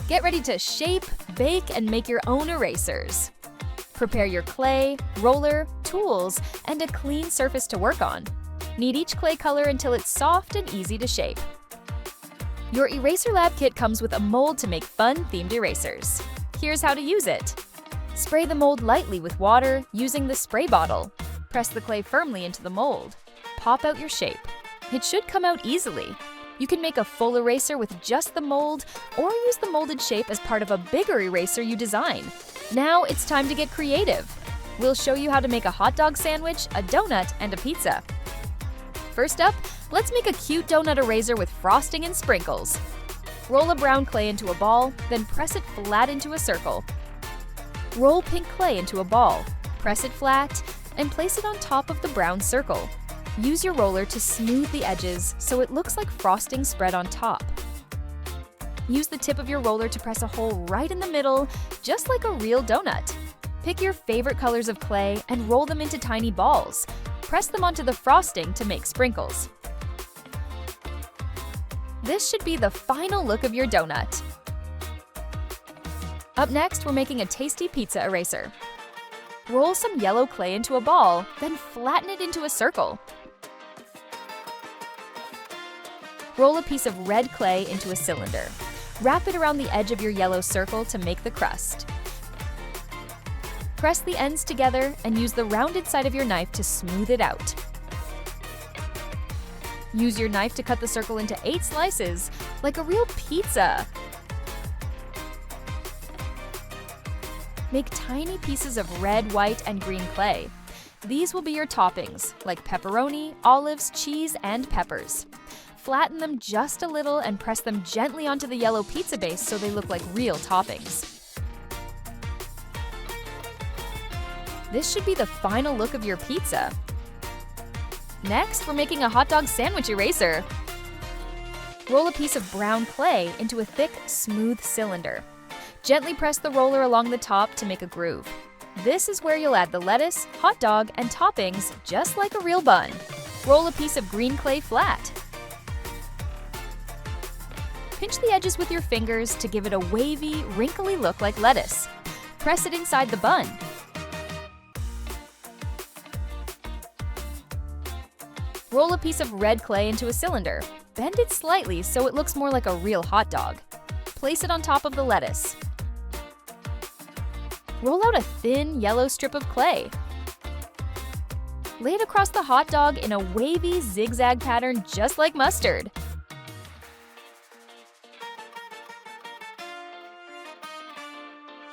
Get ready to shape, bake, and make your own erasers. Prepare your clay, roller, tools, and a clean surface to work on. Knead each clay color until it's soft and easy to shape. Your EraserLab kit comes with a mold to make fun-themed erasers. Here's how to use it. Spray the mold lightly with water using the spray bottle. Press the clay firmly into the mold. Pop out your shape. It should come out easily. You can make a full eraser with just the mold or use the molded shape as part of a bigger eraser you design. Now it's time to get creative. We'll show you how to make a hot dog sandwich, a donut, and a pizza. First up, let's make a cute donut eraser with frosting and sprinkles. Roll a brown clay into a ball, then press it flat into a circle. Roll pink clay into a ball, press it flat, and place it on top of the brown circle. Use your roller to smooth the edges so it looks like frosting spread on top. Use the tip of your roller to press a hole right in the middle, just like a real donut. Pick your favorite colors of clay and roll them into tiny balls. Press them onto the frosting to make sprinkles. This should be the final look of your donut. Up next, we're making a tasty pizza eraser. Roll some yellow clay into a ball, then flatten it into a circle. Roll a piece of red clay into a cylinder. Wrap it around the edge of your yellow circle to make the crust. Press the ends together and use the rounded side of your knife to smooth it out. Use your knife to cut the circle into 8 slices, like a real pizza. Make tiny pieces of red, white, and green clay. These will be your toppings, like pepperoni, olives, cheese, and peppers. Flatten them just a little and press them gently onto the yellow pizza base so they look like real toppings. This should be the final look of your pizza. Next, we're making a hot dog sandwich eraser. Roll a piece of brown clay into a thick, smooth cylinder. Gently press the roller along the top to make a groove. This is where you'll add the lettuce, hot dog, and toppings just like a real bun. Roll a piece of green clay flat. Pinch the edges with your fingers to give it a wavy, wrinkly look like lettuce. Press it inside the bun. Roll a piece of red clay into a cylinder. Bend it slightly so it looks more like a real hot dog. Place it on top of the lettuce. Roll out a thin, yellow strip of clay. Lay it across the hot dog in a wavy, zigzag pattern just like mustard.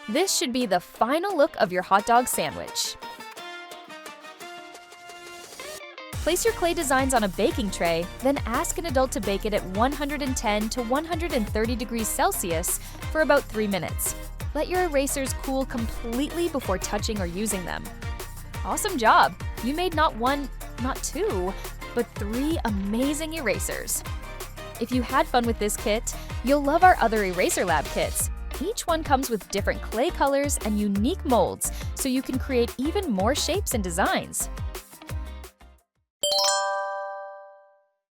This should be the final look of your hot dog sandwich. Place your clay designs on a baking tray, then ask an adult to bake it at 110 to 130 degrees Celsius for about 3 minutes. Let your erasers cool completely before touching or using them. Awesome job! You made not 1, not 2, but 3 amazing erasers. If you had fun with this kit, you'll love our other EraserLab kits. Each one comes with different clay colors and unique molds, so you can create even more shapes and designs.